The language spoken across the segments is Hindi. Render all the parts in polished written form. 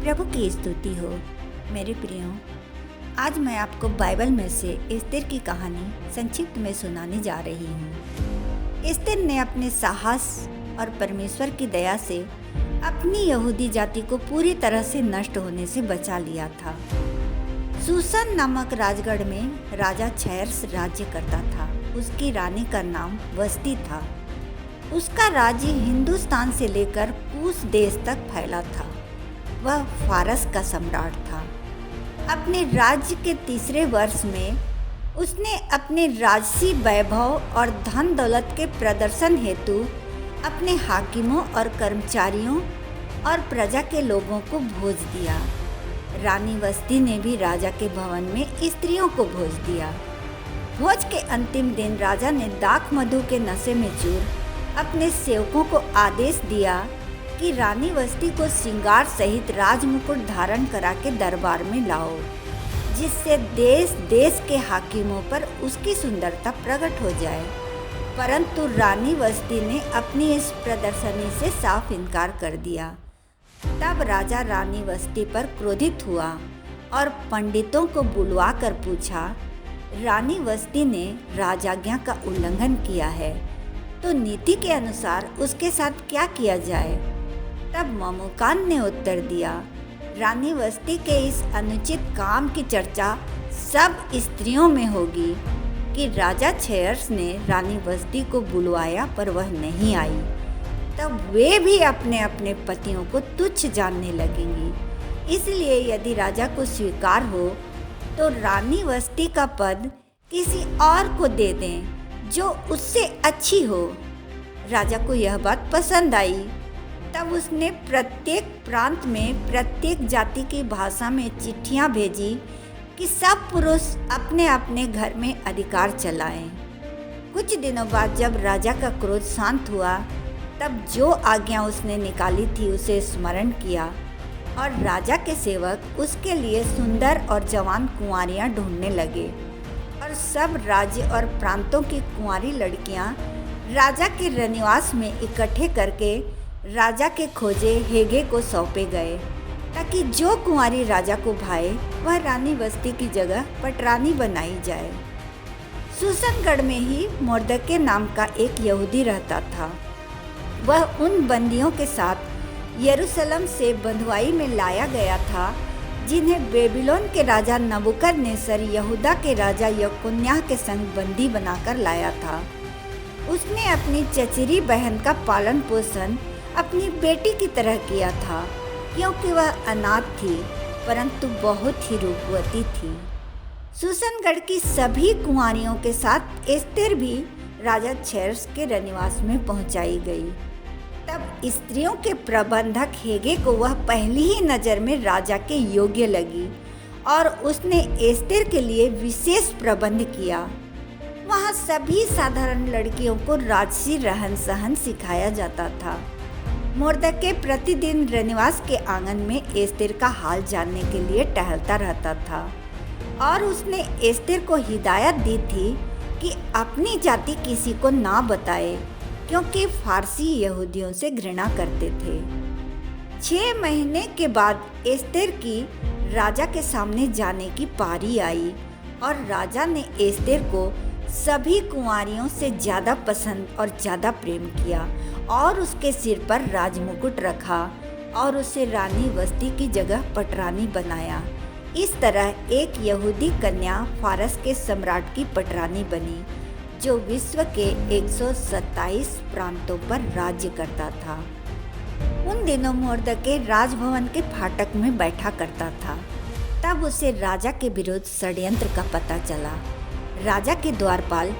प्रभु की स्तुति हो। मेरे प्रियो, आज मैं आपको बाइबल में से एस्तेर की कहानी संक्षिप्त में सुनाने जा रही हूँ। एस्तेर ने अपने साहस और परमेश्वर की दया से अपनी यहूदी जाति को पूरी तरह से नष्ट होने से बचा लिया था। सूसन नामक राजगढ़ में राजा क्षयर्ष राज्य करता था। उसकी रानी का नाम वस्ती था। उसका राज्य हिंदुस्तान से लेकर कूश देश तक फैला था। वह फारस का सम्राट था। अपने राज्य के तीसरे वर्ष में उसने अपने राजसी वैभव और धन दौलत के प्रदर्शन हेतु अपने हाकिमों और कर्मचारियों और प्रजा के लोगों को भोज दिया। रानी वस्ती ने भी राजा के भवन में स्त्रियों को भोज दिया। भोज के अंतिम दिन राजा ने दाख मधु के नशे में चूर अपने सेवकों को आदेश दिया कि रानी वस्ती को श्रृंगार सहित राजमुकुट धारण करा के दरबार में लाओ, जिससे देश देश के हाकिमों पर उसकी सुंदरता प्रकट हो जाए। परंतु रानी वस्ती ने अपनी इस प्रदर्शनी से साफ इनकार कर दिया। तब राजा रानी वस्ती पर क्रोधित हुआ और पंडितों को बुलवा कर पूछा, रानी वस्ती ने राजाज्ञा का उल्लंघन किया है, तो नीति के अनुसार उसके साथ क्या किया जाए? तब ममुकान ने उत्तर दिया, रानी वस्ती के इस अनुचित काम की चर्चा सब स्त्रियों में होगी कि राजा क्षयर्ष ने रानी वस्ती को बुलवाया पर वह नहीं आई। तब वे भी अपने अपने पतियों को तुच्छ जानने लगेंगी। इसलिए यदि राजा को स्वीकार हो तो रानी वस्ती का पद किसी और को दे दें जो उससे अच्छी हो। राजा को यह बात पसंद आई। तब उसने प्रत्येक प्रांत में प्रत्येक जाति की भाषा में चिट्ठियां भेजी कि सब पुरुष अपने अपने घर में अधिकार चलाएं। कुछ दिनों बाद जब राजा का क्रोध शांत हुआ, तब जो आज्ञा उसने निकाली थी उसे स्मरण किया और राजा के सेवक उसके लिए सुंदर और जवान कुंवारियां ढूंढने लगे। और सब राज्य और प्रांतों की कुंवारी लड़कियां राजा के रनिवास में इकट्ठे करके राजा के खोजे हेगे को सौंपे गए, ताकि जो कुंवारी राजा को भाए वह रानी वस्ती की जगह पटरानी बनाई जाए। सूसनगढ़ में ही मोर्दके नाम का एक यहूदी रहता था। वह उन बंदियों के साथ यरूशलेम से बंधुआई में लाया गया था जिन्हें बेबीलोन के राजा नबूकदनेस्सर यहूदा के राजा यकोन्याह के संग बंदी बनाकर लाया था। उसने अपनी चचेरी बहन का पालन पोषण अपनी बेटी की तरह किया था, क्योंकि वह अनाथ थी परंतु बहुत ही रूपवती थी। सूसनगढ़ की सभी कुंवारियों के साथ एस्तेर भी राजा क्षयर्ष के रनिवास में पहुंचाई गई। तब स्त्रियों के प्रबंधक हेगे को वह पहली ही नज़र में राजा के योग्य लगी और उसने एस्तेर के लिए विशेष प्रबंध किया। वहाँ सभी साधारण लड़कियों को राजसी रहन सहन सिखाया जाता था। मोर्दके प्रतिदिन रनिवास के आंगन में एस्तेर का हाल जानने के लिए टहलता रहता था और उसने एस्तेर को हिदायत दी थी कि अपनी जाति किसी को ना बताए, क्योंकि फारसी यहूदियों से घृणा करते थे। 6 महीने के बाद एस्तेर की राजा के सामने जाने की पारी आई और राजा ने एस्तेर को सभी कुंवारियों से ज़्यादा पसंद और ज़्यादा प्रेम किया और उसके सिर पर राजमुकुट रखा और उसे रानी वस्ती की जगह पटरानी बनाया। इस तरह एक यहूदी कन्या फारस के सम्राट की पटरानी बनी, जो विश्व के 127 प्रांतों पर राज्य करता था। उन दिनों मोर्दके राजभवन के फाटक में बैठा करता था। तब उसे राजा के विरुद्ध षड्यंत्र का पता चला। राजा के द्वारपाल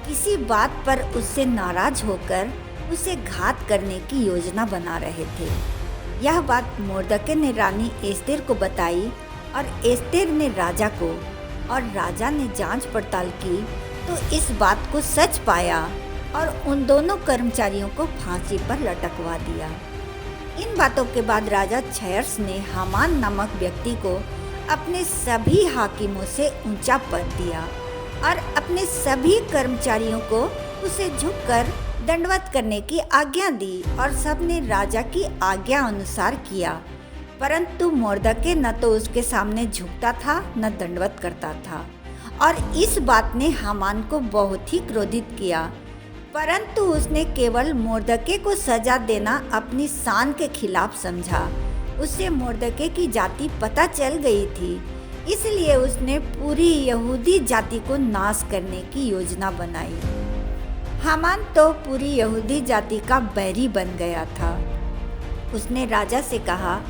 किसी बात पर उससे नाराज होकर उसे घात करने की योजना बना रहे थे। यह बात मोर्दके ने रानी एस्तेर को बताई और एस्तेर ने राजा को, और राजा ने जांच पड़ताल की तो इस बात को सच पाया और उन दोनों कर्मचारियों को फांसी पर लटकवा दिया। इन बातों के बाद राजा क्षयर्ष ने हामान नामक व्यक्ति को अपने सभी हाकिमों से ऊंचा पद दिया और अपने सभी कर्मचारियों को उसे झुककर दंडवत करने की आज्ञा दी और सबने राजा की आज्ञा अनुसार किया। परंतु मोर्दके न तो उसके सामने झुकता था न दंडवत करता था, और इस बात ने हामान को बहुत ही क्रोधित किया। परंतु उसने केवल मोर्दके को सजा देना अपनी शान के खिलाफ समझा। उसे मोर्दके की जाति पता चल गई थी, इसलिए उसने पूरी यहूदी जाति को नाश करने की योजना बनाई। हामान तो पूरी यहूदी जाति का बैरी बन गया था। उसने राजा से कहा,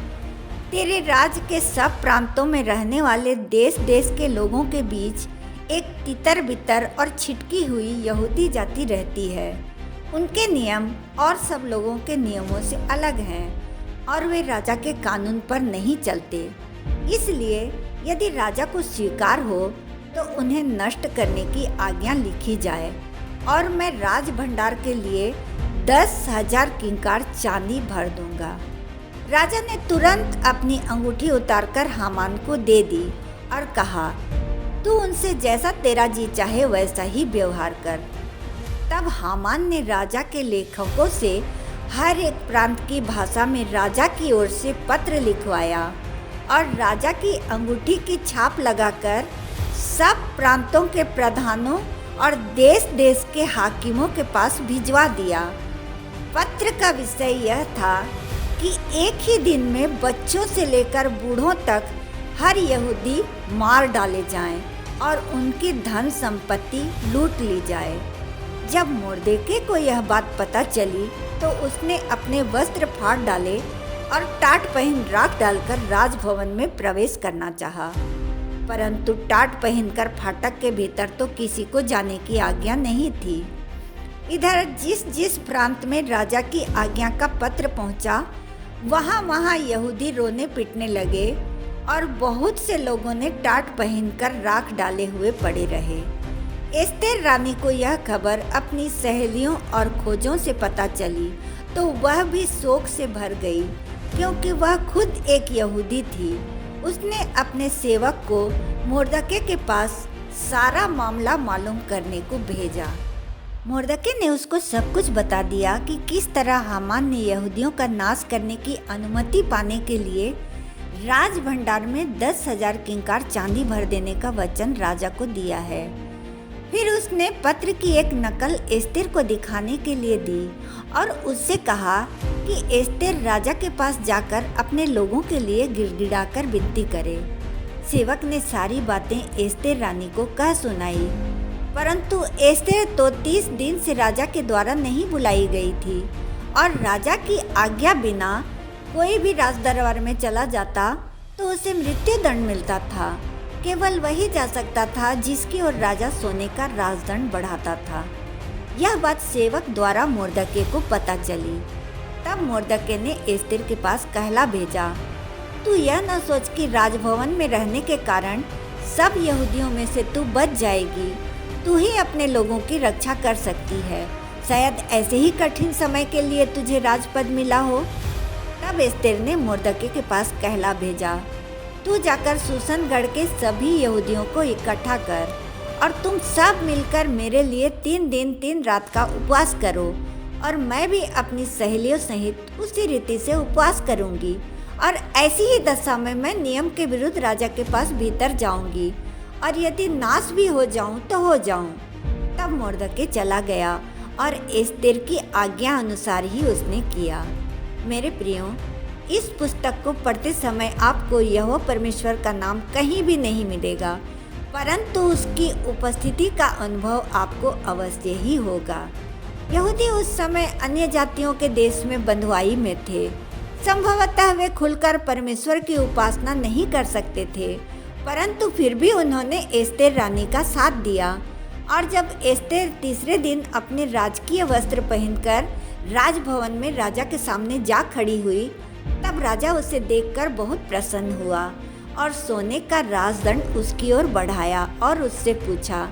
तेरे राज्य के सब प्रांतों में रहने वाले देश देश के लोगों के बीच एक तितर बितर और छिटकी हुई यहूदी जाति रहती है। उनके नियम और सब लोगों के नियमों से अलग हैं और वे राजा के कानून पर नहीं चलते। इसलिए यदि राजा को स्वीकार हो तो उन्हें नष्ट करने की आज्ञा लिखी जाए, और मैं राज भंडार के लिए 10,000 किंकार चांदी भर दूंगा। राजा ने तुरंत अपनी अंगूठी उतारकर हामान को दे दी और कहा, तू उनसे जैसा तेरा जी चाहे वैसा ही व्यवहार कर। तब हामान ने राजा के लेखकों से हर एक प्रांत की भाषा में राजा की ओर से पत्र लिखवाया और राजा की अंगूठी की छाप लगाकर सब प्रांतों के प्रधानों और देश देश के हाकिमों के पास भिजवा दिया। पत्र का विषय यह था कि एक ही दिन में बच्चों से लेकर बूढ़ों तक हर यहूदी मार डाले जाएं और उनकी धन संपत्ति लूट ली जाए। जब मोर्देके को यह बात पता चली तो उसने अपने वस्त्र फाड़ डाले और टाट पहन राख डालकर राजभवन में प्रवेश करना चाहा, परंतु टाट पहनकर फाटक के भीतर तो किसी को जाने की आज्ञा नहीं थी। इधर जिस जिस प्रांत में राजा की आज्ञा का पत्र पहुंचा, वहाँ यहूदी रोने पीटने लगे और बहुत से लोगों ने टाट पहनकर राख डाले हुए पड़े रहे। एस्तेर रानी को यह खबर अपनी सहेलियों और खोजों से पता चली तो वह भी शोक से भर गई, क्योंकि वह खुद एक यहूदी थी। उसने अपने सेवक को मोर्दके के पास सारा मामला मालूम करने को भेजा। मोर्दके ने उसको सब कुछ बता दिया कि किस तरह हामान ने यहूदियों का नाश करने की अनुमति पाने के लिए राज भंडार में 10,000 किंकार चांदी भर देने का वचन राजा को दिया है। फिर उसने पत्र की एक नकल एस्तेर को दिखाने के लिए दी और उससे कहा कि एस्तेर राजा के पास जाकर अपने लोगों के लिए गिड़गिड़ाकर विनती करे। सेवक ने सारी बातें एस्तेर रानी को कह सुनाई, परंतु एस्तेर तो 30 दिन से राजा के द्वारा नहीं बुलाई गई थी और राजा की आज्ञा बिना कोई भी राजदरबार में चला जाता तो उसे मृत्यु दंड मिलता था। केवल वही जा सकता था जिसकी ओर राजा सोने का राजदंड बढ़ाता था। यह बात सेवक द्वारा मोर्दके को पता चली। तब मोर्दके ने एस्तेर के पास कहला भेजा, तू यह न सोच कि राजभवन में रहने के कारण सब यहूदियों में से तू बच जाएगी। तू ही अपने लोगों की रक्षा कर सकती है। शायद ऐसे ही कठिन समय के लिए तुझे राजपद मिला हो। तब एस्तेर ने मोर्दके के पास कहला भेजा, तू जाकर सुसनगढ़ के सभी यहूदियों को इकट्ठा कर और तुम सब मिलकर मेरे लिए 3 दिन 3 रात का उपवास करो, और मैं भी अपनी सहेलियों सहित उसी रीति से उपवास करूंगी, और ऐसी ही दशा में मैं नियम के विरुद्ध राजा के पास भीतर जाऊंगी, और यदि नाश भी हो जाऊं तो हो जाऊं। तब मोर्दके चला गया और एस्तेर की आज्ञा अनुसार ही उसने किया। मेरे प्रियो, इस पुस्तक को पढ़ते समय आपको यहोवा परमेश्वर का नाम कहीं भी नहीं मिलेगा, परंतु उसकी उपस्थिति का अनुभव आपको अवश्य ही होगा। यहूदी उस समय अन्य जातियों के देश में बंधुआई में थे। संभवतः वे खुलकर परमेश्वर की उपासना नहीं कर सकते थे, परंतु फिर भी उन्होंने एस्तेर रानी का साथ दिया। और जब एस्तेर तीसरे दिन अपने राजकीय वस्त्र पहनकर राजभवन में राजा के सामने जा खड़ी हुई, तब राजा उसे देखकर बहुत प्रसन्न हुआ और सोने का राजदंड उसकी ओर बढ़ाया और उससे पूछा,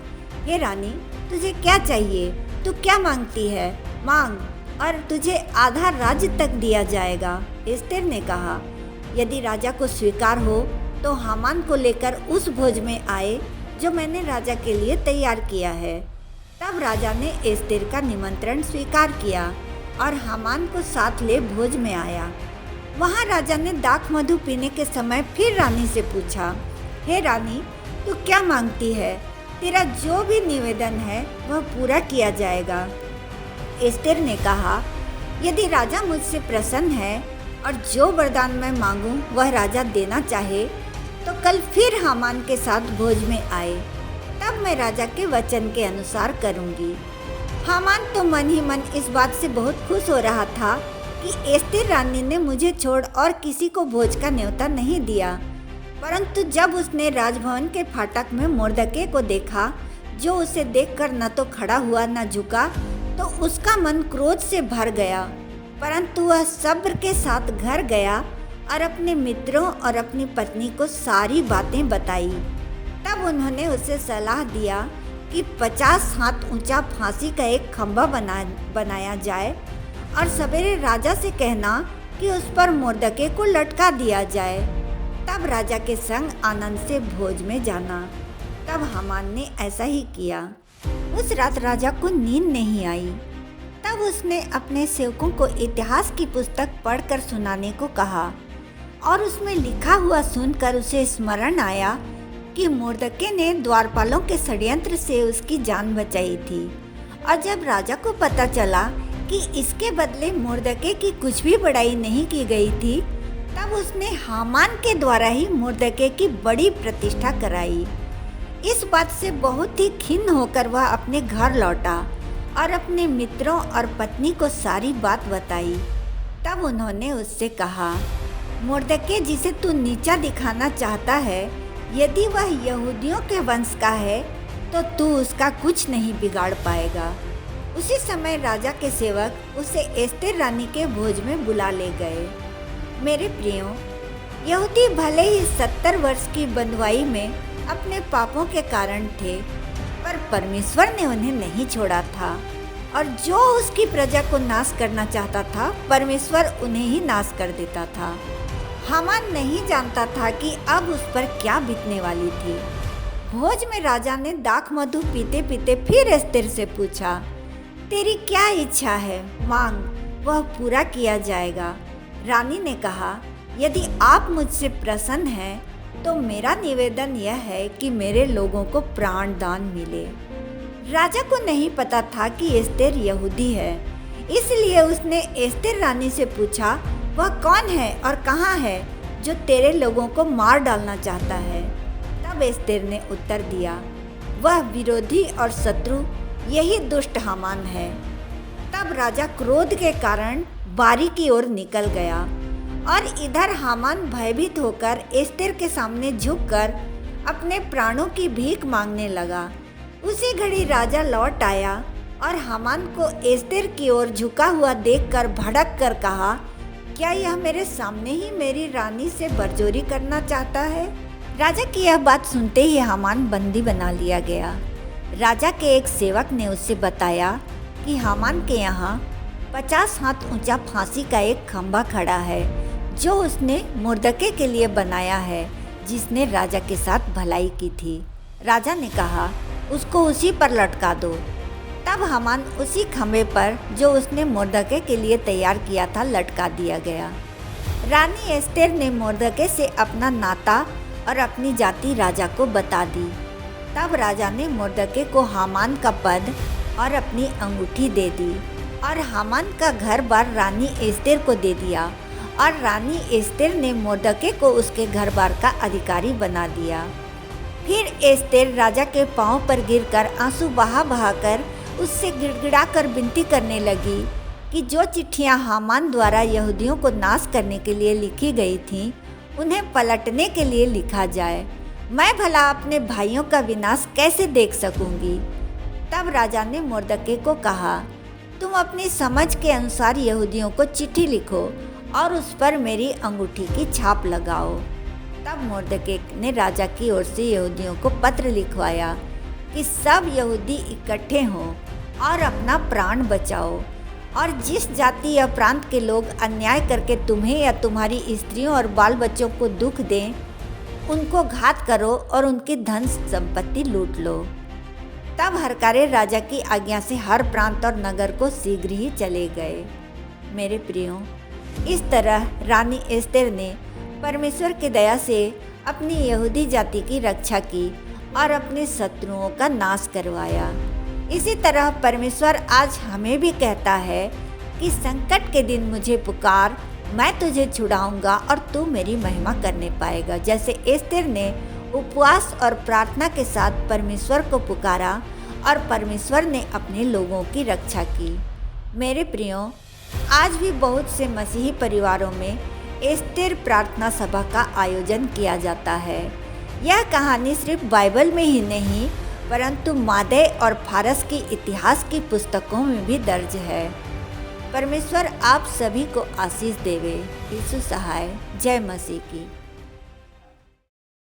हे रानी, तुझे क्या चाहिए? तू क्या मांगती है? मांग, और तुझे आधा राज्य तक दिया जाएगा। एस्तेर ने कहा, यदि राजा को स्वीकार हो तो हामान को लेकर उस भोज में आए जो मैंने राजा के लिए तैयार किया है। तब राजा ने एस्तेर का निमंत्रण स्वीकार किया और हामान को साथ ले भोज में आया। वहाँ राजा ने दाख मधु पीने के समय फिर रानी से पूछा, हे रानी, तू क्या मांगती है? तेरा जो भी निवेदन है वह पूरा किया जाएगा। एस्तेर ने कहा, यदि राजा मुझसे प्रसन्न है और जो वरदान मैं मांगूं वह राजा देना चाहे तो कल फिर हामान के साथ भोज में आए, तब मैं राजा के वचन के अनुसार करूंगी। हामान तो मन ही मन इस बात से बहुत खुश हो रहा था कि एस्तेर रानी ने मुझे छोड़ और किसी को भोज का न्योता नहीं दिया। परंतु जब उसने राजभवन के फाटक में मोर्दके को देखा, जो उसे देखकर न तो खड़ा हुआ न झुका, तो उसका मन क्रोध से भर गया। परंतु वह सब्र के साथ घर गया और अपने मित्रों और अपनी पत्नी को सारी बातें बताई। तब उन्होंने उसे सलाह दिया कि 50 हाथ ऊंचा फांसी का एक खंभा बनाया जाए और सवेरे राजा से कहना कि उस पर मोर्दके को लटका दिया जाए। तब राजा के संग आनंद से भोज में जाना। तब हामान ने ऐसा ही किया। उस रात राजा को नींद नहीं आई। तब उसने अपने सेवकों को इतिहास की पुस्तक पढ़कर सुनाने को कहा और उसमें लिखा हुआ सुनकर उसे स्मरण आया कि मोर्दके ने द्वारपालों के षड्यंत्र से उसकी जान बचाई थी। और जब राजा को पता चला कि इसके बदले मोर्दके की कुछ भी बड़ाई नहीं की गई थी, तब उसने हामान के द्वारा ही मोर्दके की बड़ी प्रतिष्ठा कराई। इस बात से बहुत ही खिन्न होकर वह अपने घर लौटा और अपने मित्रों और पत्नी को सारी बात बताई। तब उन्होंने उससे कहा, मोर्दके जिसे तू नीचा दिखाना चाहता है, यदि वह यहूदियों के वंश का है तो तू उसका कुछ नहीं बिगाड़ पाएगा। उसी समय राजा के सेवक उसे एस्तेर रानी के भोज में बुला ले गए। मेरे प्रियो, यहूदी भले ही 70 वर्ष की बंधुआई में अपने पापों के कारण थे, पर परमेश्वर ने उन्हें नहीं छोड़ा था और जो उसकी प्रजा को नाश करना चाहता था, परमेश्वर उन्हें ही नाश कर देता था। हामान नहीं जानता था कि अब उस पर क्या बीतने वाली थी। भोज में राजा ने दाख मधु पीते पीते फिर एस्तेर से पूछा, तेरी क्या इच्छा है? मांग, वह पूरा किया जाएगा। रानी ने कहा, यदि आप मुझसे प्रसन्न हैं तो मेरा निवेदन यह है कि मेरे लोगों को प्राण दान मिले। राजा को नहीं पता था कि एस्तेर यहूदी है, इसलिए उसने एस्तेर रानी से पूछा, वह कौन है और कहाँ है जो तेरे लोगों को मार डालना चाहता है? तब एस्तेर ने उत्तर दिया, वह विरोधी और शत्रु, यही दुष्ट हामान है। तब राजा क्रोध के कारण बारी की ओर निकल गया और इधर हामान भयभीत होकर एस्तेर के सामने झुककर अपने प्राणों की भीख मांगने लगा। उसी घड़ी राजा लौट आया और हामान को एस्तेर की ओर झुका हुआ देखकर भड़क कर कहा, क्या यह मेरे सामने ही मेरी रानी से बरजोरी करना चाहता है? राजा की यह बात सुनते ही हामान बंदी बना लिया गया। राजा के एक सेवक ने उससे बताया कि हामान के यहाँ 50 हाथ ऊंचा फांसी का एक खंभा खड़ा है, जो उसने मोर्दके के लिए बनाया है, जिसने राजा के साथ भलाई की थी। राजा ने कहा, उसको उसी पर लटका दो। तब हामान उसी खंभे पर जो उसने मोर्दके के लिए तैयार किया था लटका दिया गया। रानी एस्तेर ने मोर्दके से अपना नाता और अपनी जाति राजा को बता दी। तब राजा ने मोर्दके को हामान का पद और अपनी अंगूठी दे दी और हामान का घर बार रानी एस्तेर को दे दिया और रानी एस्तेर ने मोर्दके को उसके घर बार का अधिकारी बना दिया। फिर एस्तेर राजा के पांव पर गिरकर आंसू बहा बहाकर उससे गिड़गिड़ाकर विनती करने लगी कि जो चिट्ठियां हामान द्वारा यहूदियों को नाश करने के लिए लिखी गई थीं, उन्हें पलटने के लिए लिखा जाए। मैं भला अपने भाइयों का विनाश कैसे देख सकूंगी? तब राजा ने मोर्दके को कहा, तुम अपनी समझ के अनुसार यहूदियों को चिट्ठी लिखो और उस पर मेरी अंगूठी की छाप लगाओ। तब मोर्दके ने राजा की ओर से यहूदियों को पत्र लिखवाया कि सब यहूदी इकट्ठे हों और अपना प्राण बचाओ, और जिस जाति या प्रांत के लोग अन्याय करके तुम्हें या तुम्हारी स्त्रियों और बाल बच्चों को दुख दें, उनको घात करो और उनकी धन संपत्ति लूट लो। तब हरकारे राजा की आज्ञा से हर प्रांत और नगर को शीघ्र ही चले गए। मेरे प्रियो, इस तरह रानी एस्तेर ने परमेश्वर की दया से अपनी यहूदी जाति की रक्षा की और अपने शत्रुओं का नाश करवाया। इसी तरह परमेश्वर आज हमें भी कहता है कि संकट के दिन मुझे पुकार, मैं तुझे छुड़ाऊंगा और तू मेरी महिमा करने पाएगा। जैसे एस्तेर ने उपवास और प्रार्थना के साथ परमेश्वर को पुकारा और परमेश्वर ने अपने लोगों की रक्षा की। मेरे प्रियो, आज भी बहुत से मसीही परिवारों में एस्तेर प्रार्थना सभा का आयोजन किया जाता है। यह कहानी सिर्फ बाइबल में ही नहीं परंतु मादे और फारस की इतिहास की पुस्तकों में भी दर्ज है। परमेश्वर आप सभी को आशीष देवे। यीशु सहाय। जय मसीह की।